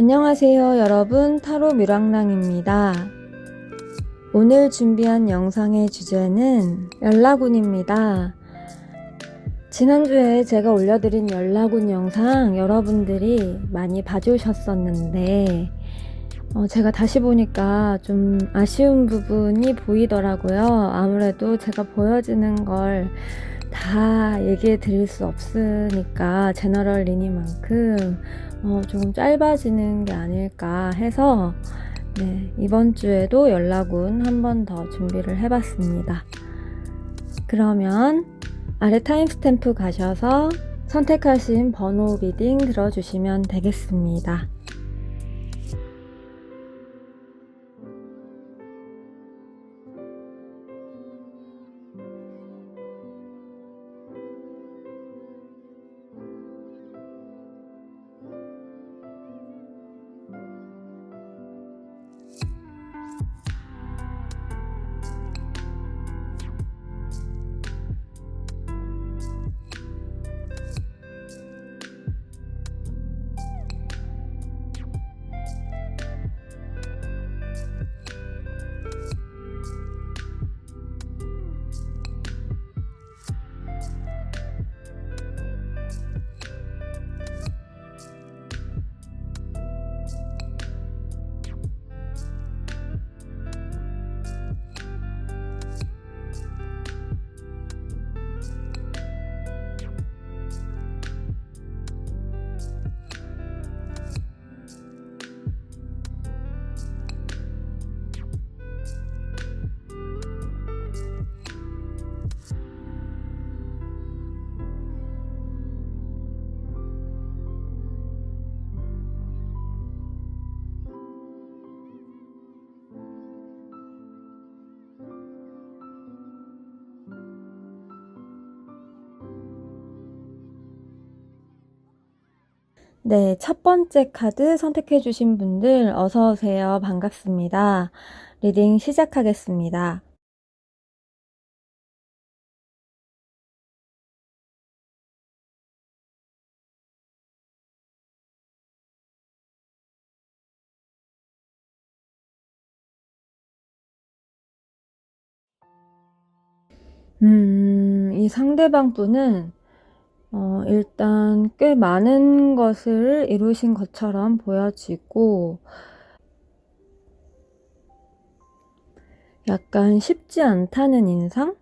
안녕하세요 여러분, 타로 뮤랑랑입니다. 오늘 준비한 영상의 주제는 연라군입니다. 지난주에 제가 올려드린 연라군 영상 여러분들이 많이 봐주셨었는데 제가 다시 보니까 좀 아쉬운 부분이 보이더라고요. 아무래도 제가 보여지는 걸 다 얘기해 드릴 수 없으니까 제너럴 리니만큼 조금 짧아지는 게 아닐까 해서 이번 주에도 연라군 한 번 더 준비를 해봤습니다. 그러면 아래 타임스탬프 가셔서 선택하신 번호 리딩 들어주시면 되겠습니다. 네, 첫 번째 카드 선택해주신 분들 어서오세요. 반갑습니다. 리딩 시작하겠습니다. 이 상대방 분은 일단 꽤 많은 것을 이루신 것처럼 보여지고 약간 쉽지 않다는 인상?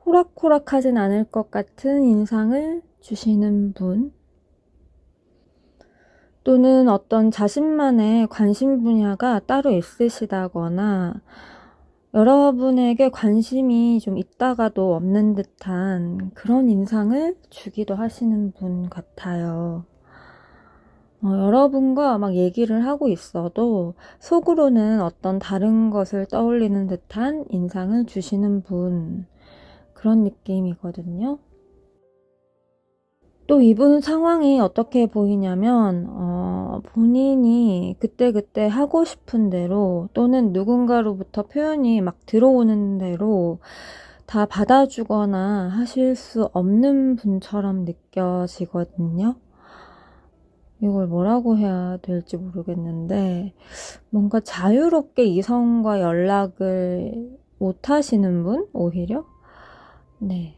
호락호락하진 않을 것 같은 인상을 주시는 분, 또는 어떤 자신만의 관심 분야가 따로 있으시다거나 여러분에게 관심이 좀 있다가도 없는 듯한 그런 인상을 주기도 하시는 분 같아요. 여러분과 막 얘기를 하고 있어도 속으로는 어떤 다른 것을 떠올리는 듯한 인상을 주시는 분, 그런 느낌이거든요. 또 이분 상황이 어떻게 보이냐면 본인이 그때그때 하고 싶은 대로 또는 누군가로부터 표현이 막 들어오는 대로 다 받아주거나 하실 수 없는 분처럼 느껴지거든요. 이걸 뭐라고 해야 될지 모르겠는데 뭔가 자유롭게 이성과 연락을 못 하시는 분? 오히려? 네.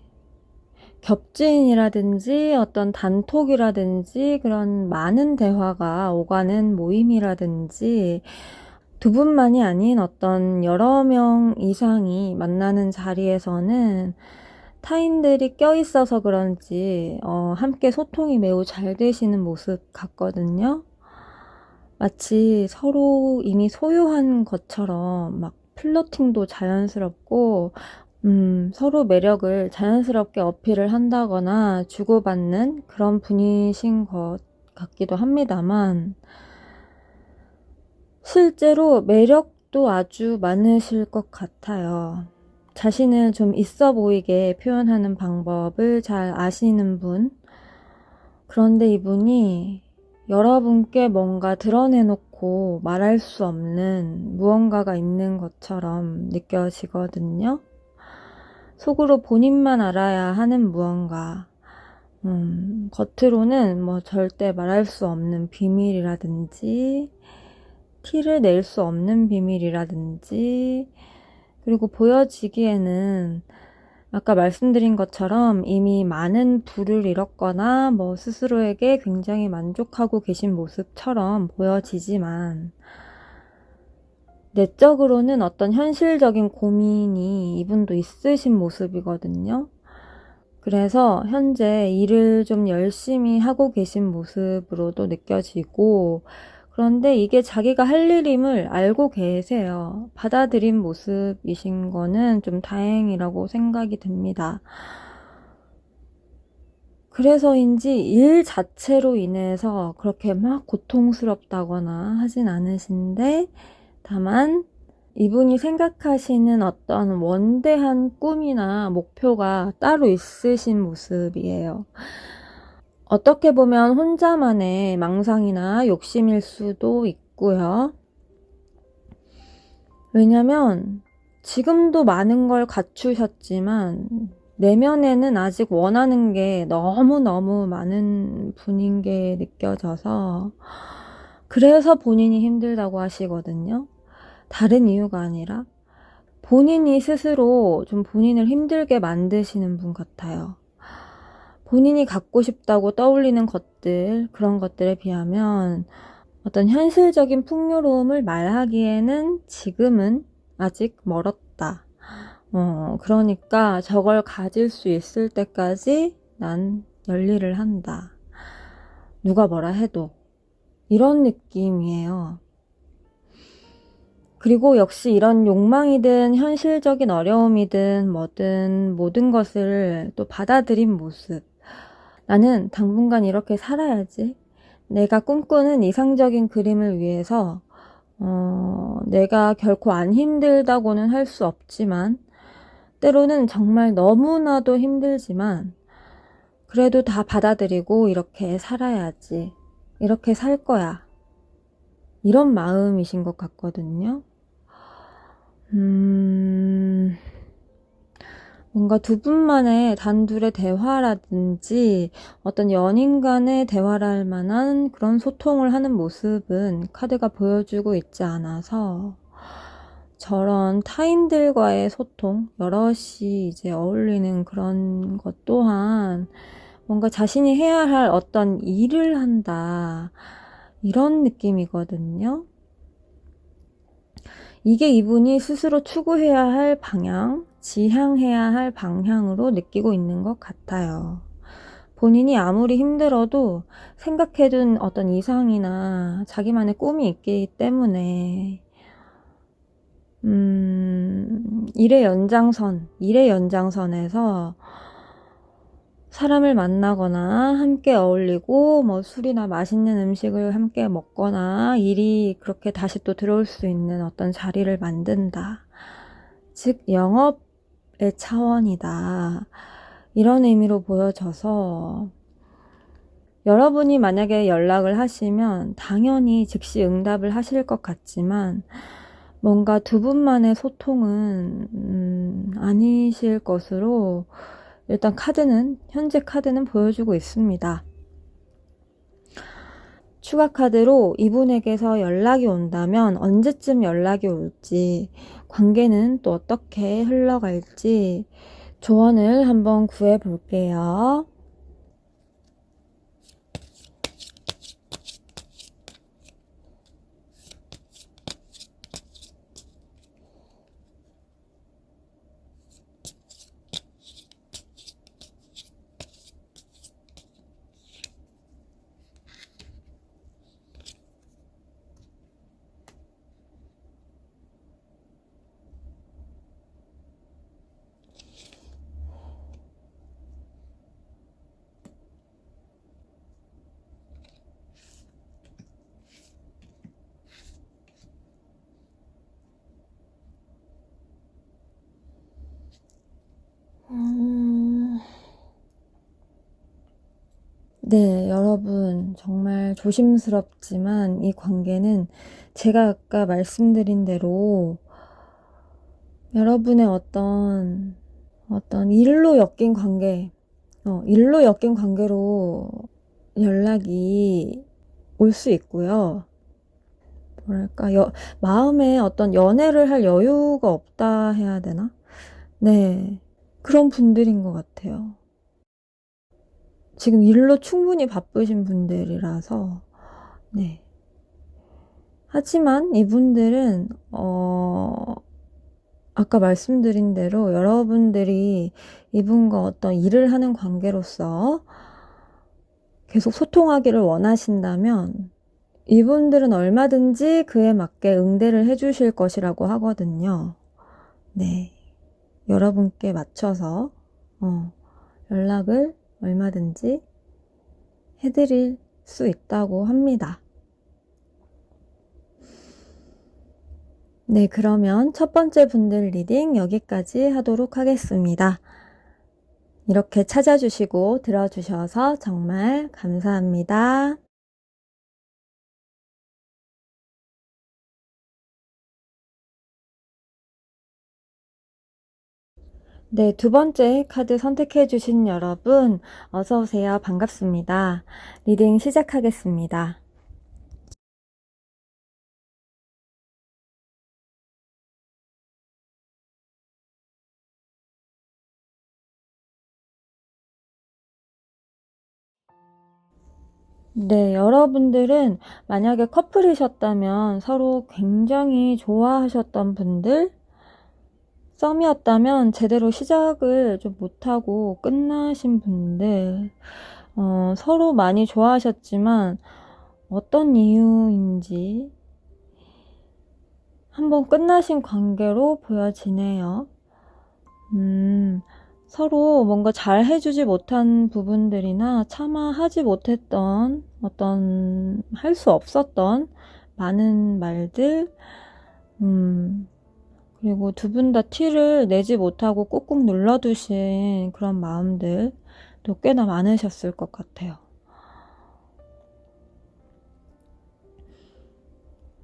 겹지인이라든지 어떤 단톡이라든지 그런 많은 대화가 오가는 모임이라든지 두 분만이 아닌 어떤 여러 명 이상이 만나는 자리에서는 타인들이 껴있어서 그런지 함께 소통이 매우 잘 되시는 모습 같거든요. 마치 서로 이미 소유한 것처럼 막 플러팅도 자연스럽고 서로 매력을 자연스럽게 어필을 한다거나 주고받는 그런 분이신 것 같기도 합니다만 실제로 매력도 아주 많으실 것 같아요. 자신을 좀 있어 보이게 표현하는 방법을 잘 아시는 분. 그런데 이분이 여러분께 뭔가 드러내놓고 말할 수 없는 무언가가 있는 것처럼 느껴지거든요. 속으로 본인만 알아야 하는 무언가, 겉으로는 뭐 절대 말할 수 없는 비밀이라든지, 티를 낼 수 없는 비밀이라든지, 그리고 보여지기에는 아까 말씀드린 것처럼 이미 많은 부를 잃었거나 뭐 스스로에게 굉장히 만족하고 계신 모습처럼 보여지지만 내적으로는 어떤 현실적인 고민이 이분도 있으신 모습이거든요. 그래서 현재 일을 좀 열심히 하고 계신 모습으로도 느껴지고, 그런데 이게 자기가 할 일임을 알고 계세요. 받아들인 모습이신 거는 좀 다행이라고 생각이 듭니다. 그래서인지 일 자체로 인해서 그렇게 막 고통스럽다거나 하진 않으신데, 다만 이분이 생각하시는 어떤 원대한 꿈이나 목표가 따로 있으신 모습이에요. 어떻게 보면 혼자만의 망상이나 욕심일 수도 있고요. 왜냐면 지금도 많은 걸 갖추셨지만 내면에는 아직 원하는 게 너무너무 많은 분인 게 느껴져서, 그래서 본인이 힘들다고 하시거든요. 다른 이유가 아니라 본인이 스스로 좀 본인을 힘들게 만드시는 분 같아요. 본인이 갖고 싶다고 떠올리는 것들, 그런 것들에 비하면 어떤 현실적인 풍요로움을 말하기에는 지금은 아직 멀었다. 그러니까 저걸 가질 수 있을 때까지 난 열일을 한다. 누가 뭐라 해도. 이런 느낌이에요. 그리고 역시 이런 욕망이든 현실적인 어려움이든 뭐든 모든 것을 또 받아들인 모습. 나는 당분간 이렇게 살아야지. 내가 꿈꾸는 이상적인 그림을 위해서 내가 결코 안 힘들다고는 할 수 없지만, 때로는 정말 너무나도 힘들지만 그래도 다 받아들이고 이렇게 살아야지. 이렇게 살 거야. 이런 마음이신 것 같거든요. 뭔가 두 분만의 단둘의 대화라든지 어떤 연인 간의 대화를 할 만한 그런 소통을 하는 모습은 카드가 보여주고 있지 않아서, 저런 타인들과의 소통, 여럿이 이제 어울리는 그런 것 또한 뭔가 자신이 해야 할 어떤 일을 한다, 이런 느낌이거든요. 이게 이분이 스스로 추구해야 할 방향, 지향해야 할 방향으로 느끼고 있는 것 같아요. 본인이 아무리 힘들어도 생각해둔 어떤 이상이나 자기만의 꿈이 있기 때문에 일의 연장선에서 사람을 만나거나 함께 어울리고 뭐 술이나 맛있는 음식을 함께 먹거나 일이 그렇게 다시 또 들어올 수 있는 어떤 자리를 만든다. 즉 영업의 차원이다. 이런 의미로 보여져서, 여러분이 만약에 연락을 하시면 당연히 즉시 응답을 하실 것 같지만 뭔가 두 분만의 소통은 아니실 것으로 일단 현재 카드는 보여주고 있습니다. 추가 카드로 이분에게서 연락이 온다면 언제쯤 연락이 올지, 관계는 또 어떻게 흘러갈지 조언을 한번 구해 볼게요. 네, 여러분, 정말 조심스럽지만 이 관계는 제가 아까 말씀드린 대로 여러분의 어떤 일로 엮인 관계, 일로 엮인 관계로 연락이 올 수 있고요. 뭐랄까, 마음에 어떤 연애를 할 여유가 없다 해야 되나? 네. 그런 분들인 것 같아요. 지금 일로 충분히 바쁘신 분들이라서, 네. 하지만 이분들은, 아까 말씀드린 대로 여러분들이 이분과 어떤 일을 하는 관계로서 계속 소통하기를 원하신다면 이분들은 얼마든지 그에 맞게 응대를 해주실 것이라고 하거든요. 네. 여러분께 맞춰서 연락을 얼마든지 해드릴 수 있다고 합니다. 네, 그러면 첫 번째 분들 리딩 여기까지 하도록 하겠습니다. 이렇게 찾아주시고 들어주셔서 정말 감사합니다. 네, 두 번째 카드 선택해주신 여러분, 어서오세요. 반갑습니다. 리딩 시작하겠습니다. 네, 여러분들은 만약에 커플이셨다면 서로 굉장히 좋아하셨던 분들, 썸이었다면 제대로 시작을 좀 못하고 끝나신 분들, 서로 많이 좋아하셨지만 어떤 이유인지 한번 끝나신 관계로 보여지네요. 서로 뭔가 잘 해주지 못한 부분들이나 차마 하지 못했던 어떤 할 수 없었던 많은 말들, 그리고 두 분 다 티를 내지 못하고 꾹꾹 눌러두신 그런 마음들도 꽤나 많으셨을 것 같아요.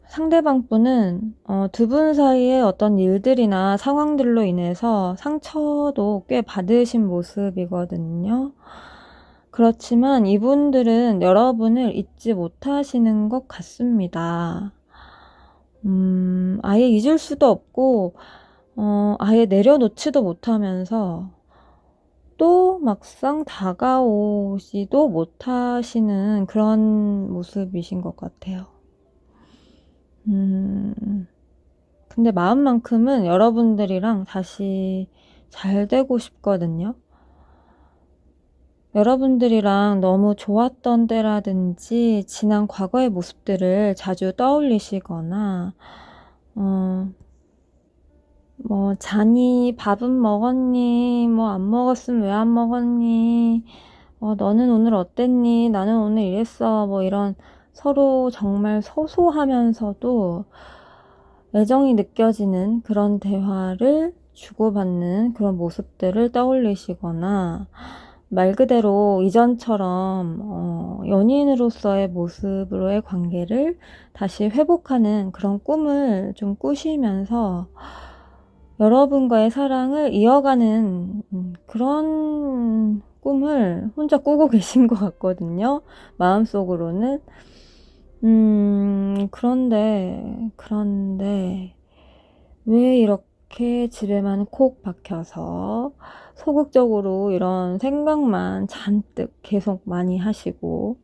상대방 분은 두 분 사이에 어떤 일들이나 상황들로 인해서 상처도 꽤 받으신 모습이거든요. 그렇지만 이분들은 여러분을 잊지 못하시는 것 같습니다. 아예 잊을 수도 없고 아예 내려놓지도 못하면서 또 막상 다가오지도 못하시는 그런 모습이신 것 같아요. 근데 마음만큼은 여러분들이랑 다시 잘 되고 싶거든요. 여러분들이랑 너무 좋았던 때라든지 지난 과거의 모습들을 자주 떠올리시거나 뭐 자니? 밥은 먹었니? 뭐 안 먹었으면 왜 안 먹었니? 너는 오늘 어땠니? 나는 오늘 이랬어. 뭐 이런 서로 정말 소소하면서도 애정이 느껴지는 그런 대화를 주고받는 그런 모습들을 떠올리시거나 말 그대로 이전처럼 연인으로서의 모습으로의 관계를 다시 회복하는 그런 꿈을 좀 꾸시면서 여러분과의 사랑을 이어가는 그런 꿈을 혼자 꾸고 계신 것 같거든요. 마음속으로는. 그런데 왜 이렇게 집에만 콕 박혀서 소극적으로 이런 생각만 잔뜩 계속 많이 하시고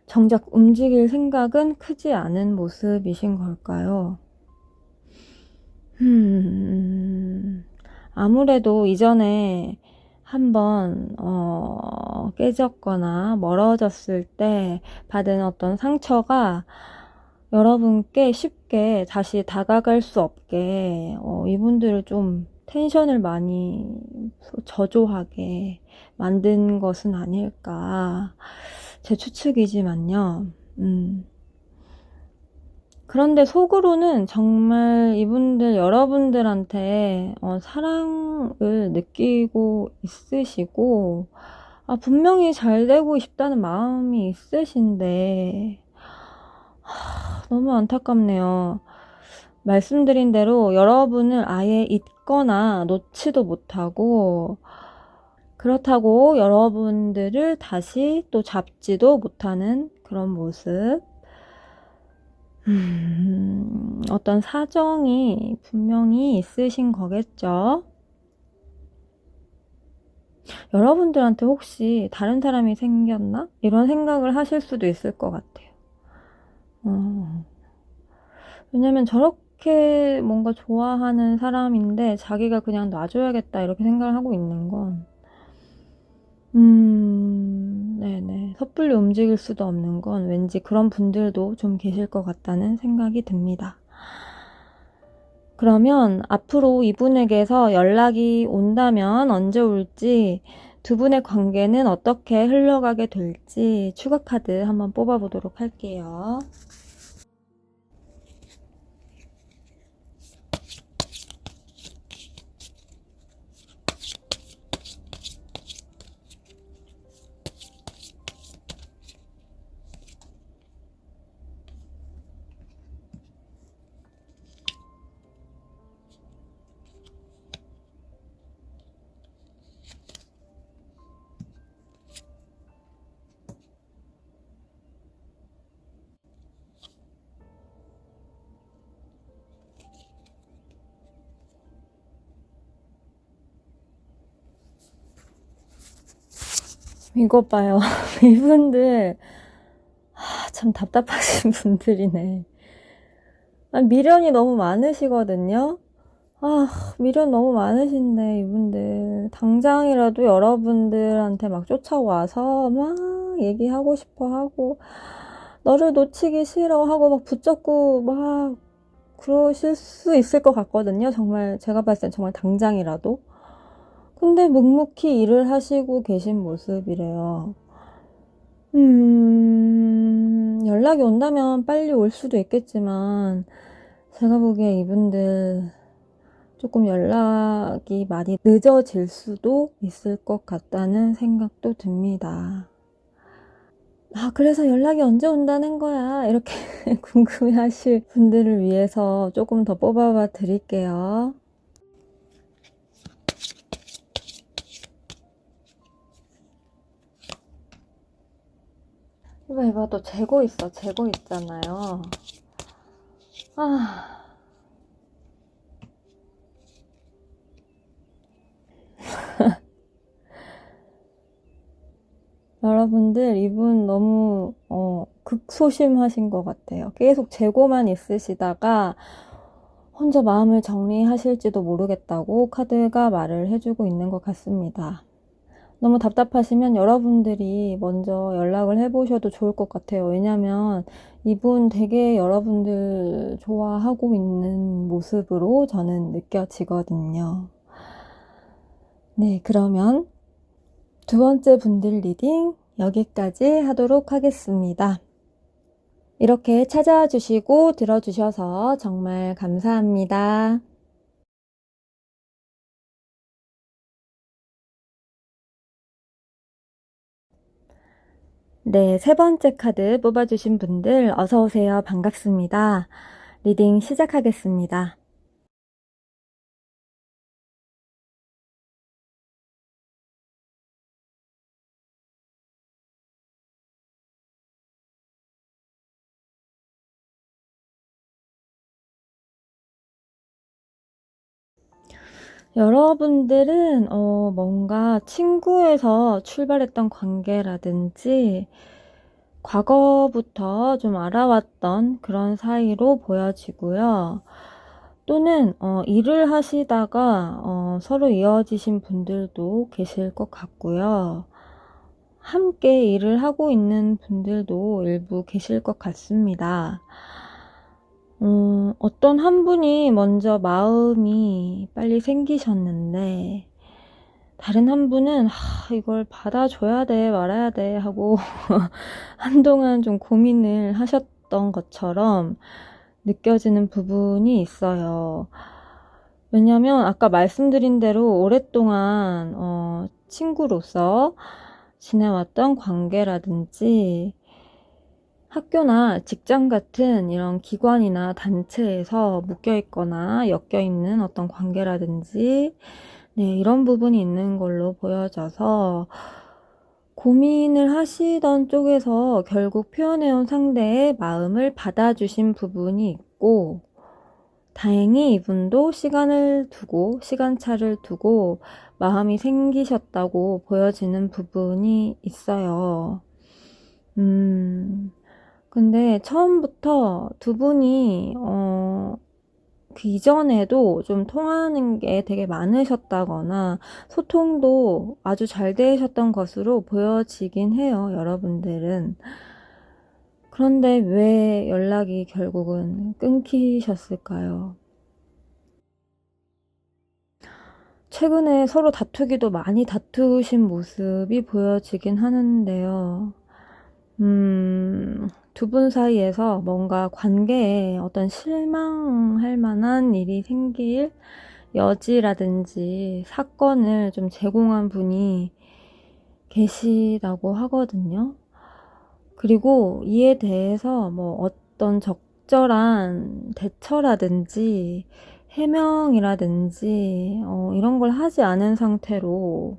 정작 움직일 생각은 크지 않은 모습이신 걸까요? 아무래도 이전에 한번 깨졌거나 멀어졌을 때 받은 어떤 상처가 여러분께 쉽게 다시 다가갈 수 없게 이분들을 좀 텐션을 많이 저조하게 만든 것은 아닐까 제 추측이지만요. 그런데 속으로는 정말 이분들 여러분들한테 사랑을 느끼고 있으시고 분명히 잘 되고 싶다는 마음이 있으신데 너무 안타깝네요. 말씀드린 대로 여러분을 아예 잊거나 놓지도 못하고 그렇다고 여러분들을 다시 또 잡지도 못하는 그런 모습. 어떤 사정이 분명히 있으신 거겠죠? 여러분들한테 혹시 다른 사람이 생겼나? 이런 생각을 하실 수도 있을 것 같아요. 왜냐면 저렇게 뭔가 좋아하는 사람인데 자기가 그냥 놔줘야겠다 이렇게 생각을 하고 있는 건 네네. 섣불리 움직일 수도 없는 건 왠지 그런 분들도 좀 계실 것 같다는 생각이 듭니다. 그러면 앞으로 이분에게서 연락이 온다면 언제 올지, 두 분의 관계는 어떻게 흘러가게 될지 추가 카드 한번 뽑아보도록 할게요. 이것 봐요. 이분들 참 답답하신 분들이네. 미련이 너무 많으시거든요. 미련 너무 많으신데 이분들 당장이라도 여러분들한테 막 쫓아와서 막 얘기하고 싶어 하고 너를 놓치기 싫어 하고 막 붙잡고 막 그러실 수 있을 것 같거든요. 정말 제가 봤을 땐 정말 당장이라도. 근데 묵묵히 일을 하시고 계신 모습이래요. 연락이 온다면 빨리 올 수도 있겠지만 제가 보기에 이분들 조금 연락이 많이 늦어질 수도 있을 것 같다는 생각도 듭니다. 그래서 연락이 언제 온다는 거야? 이렇게 궁금해 하실 분들을 위해서 조금 더 뽑아봐 드릴게요. 이봐, 또 재고 있어. 재고 있잖아요. 여러분들, 이분 너무, 극소심하신 것 같아요. 계속 재고만 있으시다가, 혼자 마음을 정리하실지도 모르겠다고 카드가 말을 해주고 있는 것 같습니다. 너무 답답하시면 여러분들이 먼저 연락을 해보셔도 좋을 것 같아요. 왜냐면 이분 되게 여러분들 좋아하고 있는 모습으로 저는 느껴지거든요. 네, 그러면 두 번째 분들 리딩 여기까지 하도록 하겠습니다. 이렇게 찾아와 주시고 들어주셔서 정말 감사합니다. 네, 세 번째 카드 뽑아주신 분들 어서오세요. 반갑습니다. 리딩 시작하겠습니다. 여러분들은 뭔가 친구에서 출발했던 관계라든지 과거부터 좀 알아왔던 그런 사이로 보여지고요. 또는 일을 하시다가 서로 이어지신 분들도 계실 것 같고요. 함께 일을 하고 있는 분들도 일부 계실 것 같습니다. 어떤 한 분이 먼저 마음이 빨리 생기셨는데 다른 한 분은 이걸 받아줘야 돼 말아야 돼 하고 한동안 좀 고민을 하셨던 것처럼 느껴지는 부분이 있어요. 왜냐면 아까 말씀드린 대로 오랫동안 친구로서 지내왔던 관계라든지 학교나 직장 같은 이런 기관이나 단체에서 묶여있거나 엮여있는 어떤 관계라든지 네, 이런 부분이 있는 걸로 보여져서 고민을 하시던 쪽에서 결국 표현해온 상대의 마음을 받아주신 부분이 있고, 다행히 이분도 시간차를 두고 마음이 생기셨다고 보여지는 부분이 있어요. 근데 처음부터 두 분이, 그 이전에도 좀 통하는 게 되게 많으셨다거나 소통도 아주 잘 되셨던 것으로 보여지긴 해요, 여러분들은. 그런데 왜 연락이 결국은 끊기셨을까요? 최근에 서로 다투기도 많이 다투신 모습이 보여지긴 하는데요. 두 분 사이에서 뭔가 관계에 어떤 실망할 만한 일이 생길 여지라든지 사건을 좀 제공한 분이 계시다고 하거든요. 그리고 이에 대해서 뭐 어떤 적절한 대처라든지 해명이라든지 이런 걸 하지 않은 상태로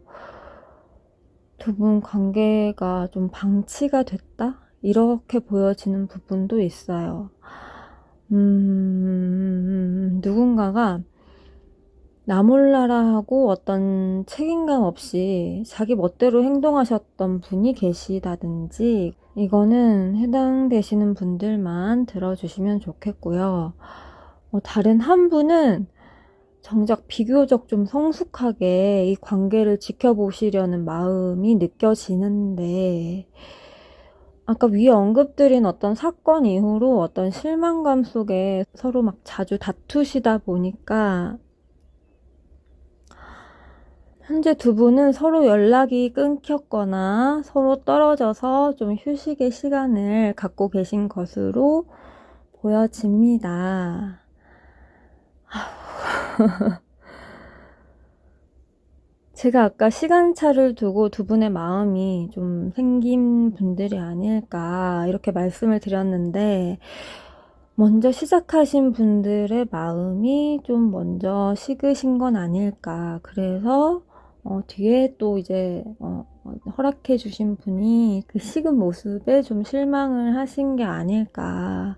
두 분 관계가 좀 방치가 됐다? 이렇게 보여지는 부분도 있어요. 누군가가 나 몰라라 하고 어떤 책임감 없이 자기 멋대로 행동하셨던 분이 계시다든지, 이거는 해당되시는 분들만 들어주시면 좋겠고요. 다른 한 분은 정작 비교적 좀 성숙하게 이 관계를 지켜보시려는 마음이 느껴지는데, 아까 위에 언급드린 어떤 사건 이후로 어떤 실망감 속에 서로 막 자주 다투시다 보니까 현재 두 분은 서로 연락이 끊겼거나 서로 떨어져서 좀 휴식의 시간을 갖고 계신 것으로 보여집니다. 제가 아까 시간차를 두고 두 분의 마음이 좀 생긴 분들이 아닐까 이렇게 말씀을 드렸는데, 먼저 시작하신 분들의 마음이 좀 먼저 식으신 건 아닐까. 그래서 뒤에 또 이제 허락해 주신 분이 그 식은 모습에 좀 실망을 하신 게 아닐까,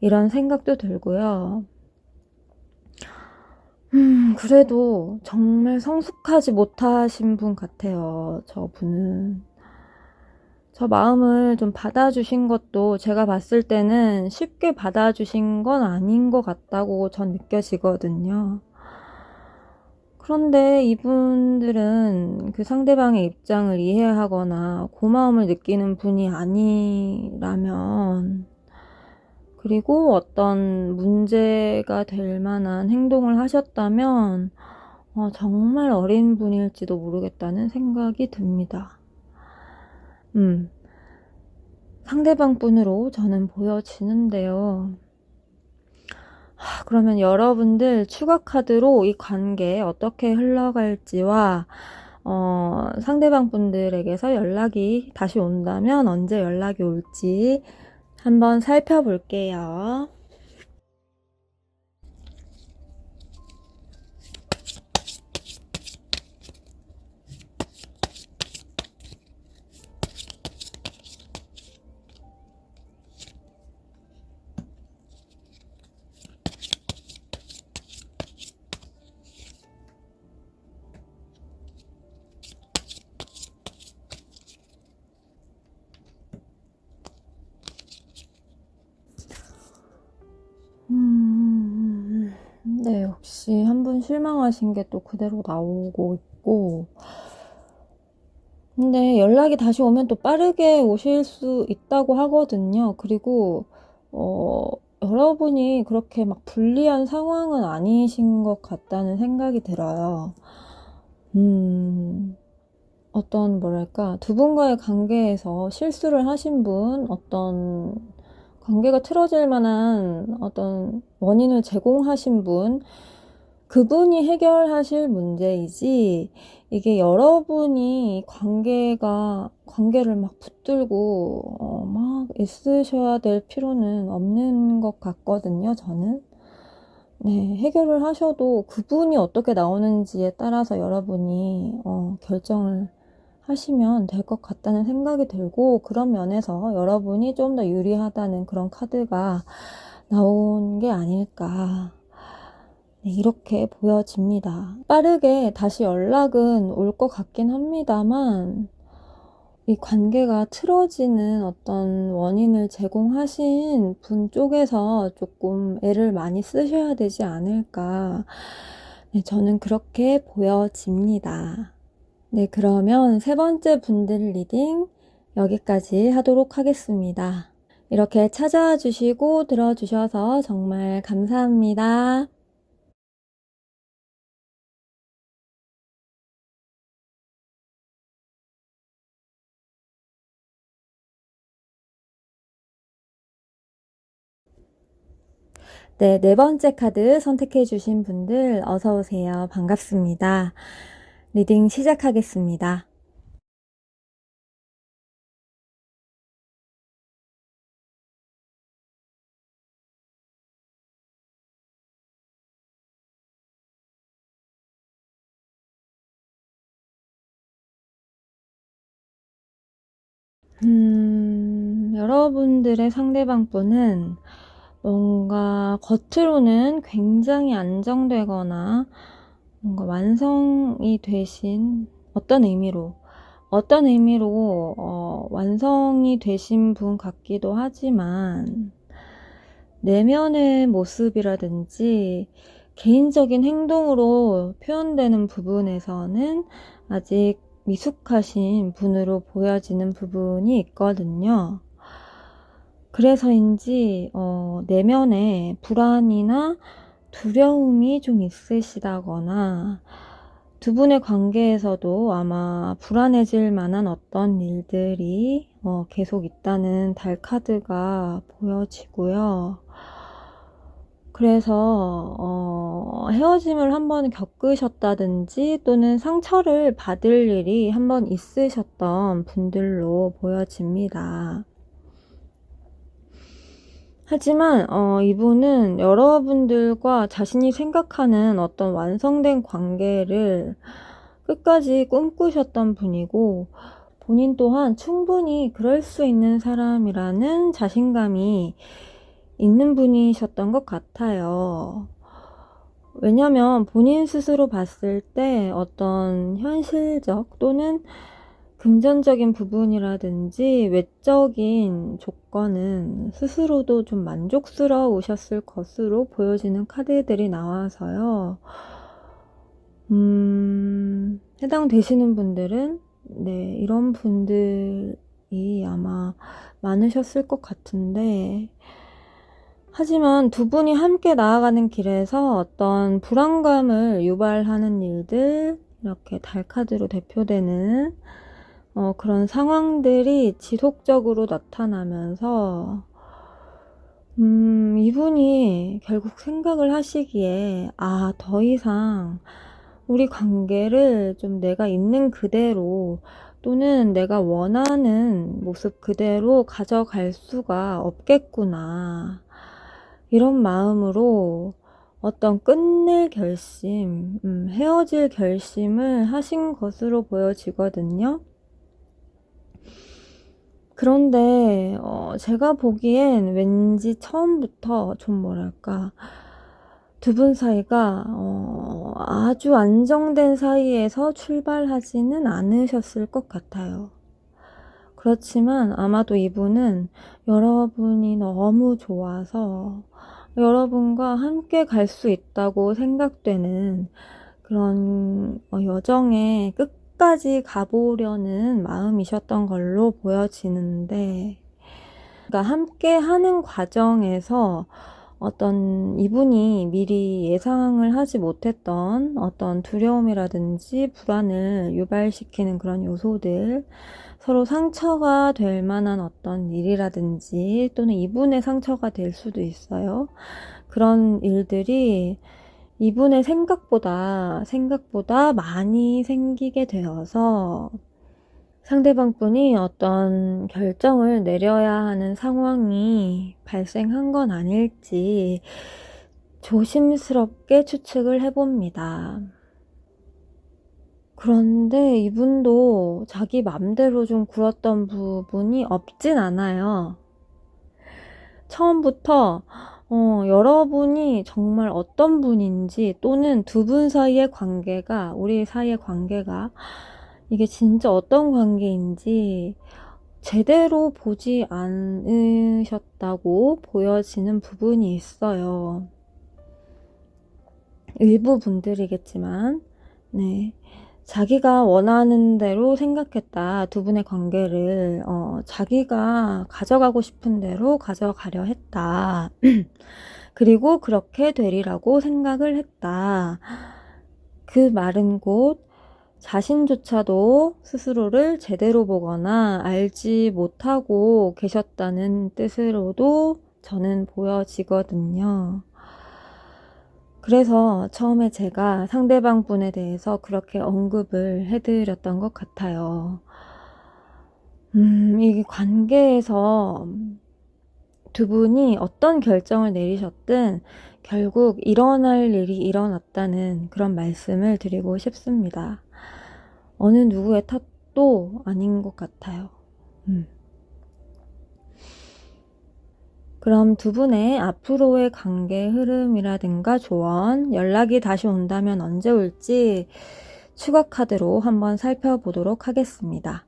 이런 생각도 들고요. 그래도 정말 성숙하지 못하신 분 같아요, 저분은. 저 마음을 좀 받아주신 것도 제가 봤을 때는 쉽게 받아주신 건 아닌 것 같다고 전 느껴지거든요. 그런데 이분들은 그 상대방의 입장을 이해하거나 고마움을 느끼는 분이 아니라면, 그리고 어떤 문제가 될 만한 행동을 하셨다면 정말 어린 분일지도 모르겠다는 생각이 듭니다. 상대방 분으로 저는 보여지는데요. 그러면 여러분들 추가 카드로 이 관계 어떻게 흘러갈지와 상대방 분들에게서 연락이 다시 온다면 언제 연락이 올지 한번 살펴볼게요. 네, 역시 한 분 실망하신 게 또 그대로 나오고 있고, 근데 연락이 다시 오면 또 빠르게 오실 수 있다고 하거든요. 그리고 여러분이 그렇게 막 불리한 상황은 아니신 것 같다는 생각이 들어요. 어떤 뭐랄까, 두 분과의 관계에서 실수를 하신 분, 어떤 관계가 틀어질 만한 어떤 원인을 제공하신 분, 그분이 해결하실 문제이지, 이게 여러분이 관계를 막 붙들고 막 애쓰셔야 될 필요는 없는 것 같거든요, 저는. 해결을 하셔도 그분이 어떻게 나오는지에 따라서 여러분이 결정을 하시면 될 것 같다는 생각이 들고, 그런 면에서 여러분이 좀 더 유리하다는 그런 카드가 나온 게 아닐까. 이렇게 보여집니다. 빠르게 다시 연락은 올 것 같긴 합니다만, 이 관계가 틀어지는 어떤 원인을 제공하신 분 쪽에서 조금 애를 많이 쓰셔야 되지 않을까. 저는 그렇게 보여집니다. 그러면 세 번째 분들 리딩 여기까지 하도록 하겠습니다. 이렇게 찾아와 주시고 들어주셔서 정말 감사합니다. 네 번째 카드 선택해 주신 분들 어서 오세요. 반갑습니다. 리딩 시작하겠습니다. 여러분들의 상대방 분은 뭔가 겉으로는 굉장히 안정되거나 뭔가 완성이 되신 어떤 의미로 완성이 되신 분 같기도 하지만, 내면의 모습이라든지 개인적인 행동으로 표현되는 부분에서는 아직 미숙하신 분으로 보여지는 부분이 있거든요. 그래서인지 내면에 불안이나 두려움이 좀 있으시다거나, 두 분의 관계에서도 아마 불안해질 만한 어떤 일들이 계속 있다는 달 카드가 보여지고요. 그래서 헤어짐을 한번 겪으셨다든지 또는 상처를 받을 일이 한번 있으셨던 분들로 보여집니다. 하지만 이분은 여러분들과 자신이 생각하는 어떤 완성된 관계를 끝까지 꿈꾸셨던 분이고, 본인 또한 충분히 그럴 수 있는 사람이라는 자신감이 있는 분이셨던 것 같아요. 왜냐면 본인 스스로 봤을 때 어떤 현실적 또는 금전적인 부분이라든지 외적인 조건은 스스로도 좀 만족스러우셨을 것으로 보여지는 카드들이 나와서요. 해당되시는 분들은 이런 분들이 아마 많으셨을 것 같은데, 하지만 두 분이 함께 나아가는 길에서 어떤 불안감을 유발하는 일들, 이렇게 달카드로 대표되는 그런 상황들이 지속적으로 나타나면서 이분이 결국 생각을 하시기에 더 이상 우리 관계를 좀 내가 있는 그대로 또는 내가 원하는 모습 그대로 가져갈 수가 없겠구나, 이런 마음으로 어떤 끝낼 결심, 헤어질 결심을 하신 것으로 보여지거든요. 그런데 제가 보기엔 왠지 처음부터 좀 뭐랄까, 두 분 사이가 아주 안정된 사이에서 출발하지는 않으셨을 것 같아요. 그렇지만 아마도 이분은 여러분이 너무 좋아서 여러분과 함께 갈 수 있다고 생각되는 그런 여정에 끝까지 가보려는 마음이셨던 걸로 보여지는데, 그러니까 함께 하는 과정에서 어떤 이분이 미리 예상을 하지 못했던 어떤 두려움이라든지 불안을 유발시키는 그런 요소들, 서로 상처가 될 만한 어떤 일이라든지 또는 이분의 상처가 될 수도 있어요. 그런 일들이 이분의 생각보다 많이 생기게 되어서 상대방 분이 어떤 결정을 내려야 하는 상황이 발생한 건 아닐지 조심스럽게 추측을 해봅니다. 그런데 이분도 자기 맘대로 좀 굴었던 부분이 없진 않아요. 처음부터 여러분이 정말 어떤 분인지 또는 두 분 사이의 관계가, 우리 사이의 관계가 이게 진짜 어떤 관계인지 제대로 보지 않으셨다고 보여지는 부분이 있어요. 일부 분들이겠지만, 네. 자기가 원하는 대로 생각했다. 두 분의 관계를, 자기가 가져가고 싶은 대로 가져가려 했다. 그리고 그렇게 되리라고 생각을 했다. 그 말은 곧 자신조차도 스스로를 제대로 보거나 알지 못하고 계셨다는 뜻으로도 저는 보여지거든요. 그래서 처음에 제가 상대방 분에 대해서 그렇게 언급을 해드렸던 것 같아요. 이 관계에서 두 분이 어떤 결정을 내리셨든 결국 일어날 일이 일어났다는 그런 말씀을 드리고 싶습니다. 어느 누구의 탓도 아닌 것 같아요. 그럼 두 분의 앞으로의 관계 흐름이라든가 조언, 연락이 다시 온다면 언제 올지 추가 카드로 한번 살펴보도록 하겠습니다.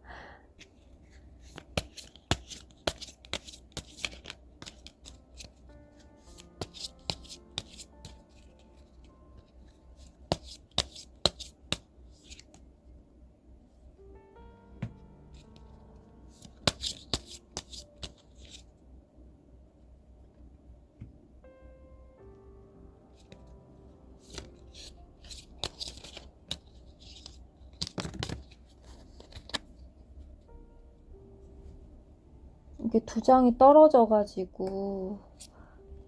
이게 두 장이 떨어져가지고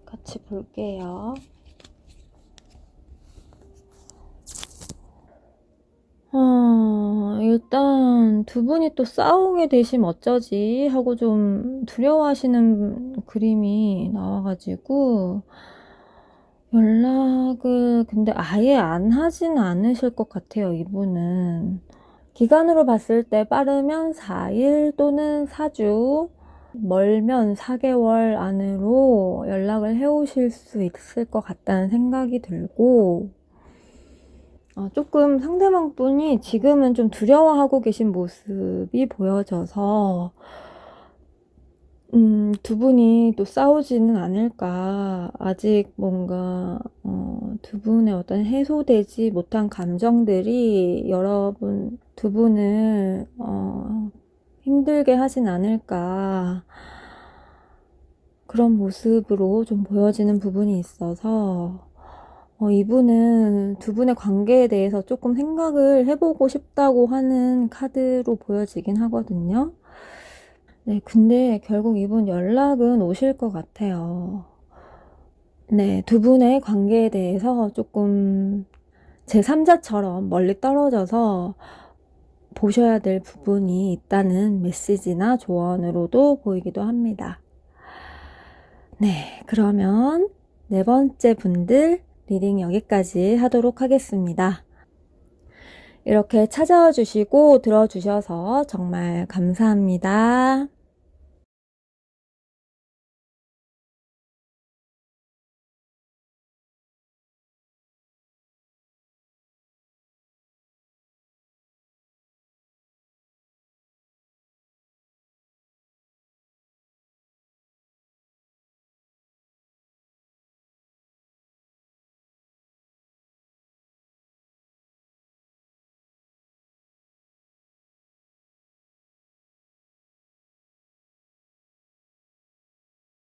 같이 볼게요. 일단 두 분이 또 싸우게 되시면 어쩌지 하고 좀 두려워하시는 그림이 나와가지고 연락을 근데 아예 안 하진 않으실 것 같아요. 이분은 기간으로 봤을 때 빠르면 4일 또는 4주, 멀면 4개월 안으로 연락을 해오실 수 있을 것 같다는 생각이 들고, 조금 상대방 분이 지금은 좀 두려워하고 계신 모습이 보여져서 두 분이 또 싸우지는 않을까. 아직 뭔가 두 분의 어떤 해소되지 못한 감정들이 여러분 두 분을 힘들게 하진 않을까. 그런 모습으로 좀 보여지는 부분이 있어서 이분은 두 분의 관계에 대해서 조금 생각을 해보고 싶다고 하는 카드로 보여지긴 하거든요. 네, 근데 결국 이분 연락은 오실 것 같아요. 네, 두 분의 관계에 대해서 조금 제3자처럼 멀리 떨어져서 보셔야 될 부분이 있다는 메시지나 조언으로도 보이기도 합니다. 네, 그러면 네 번째 분들 리딩 여기까지 하도록 하겠습니다. 이렇게 찾아와 주시고 들어주셔서 정말 감사합니다.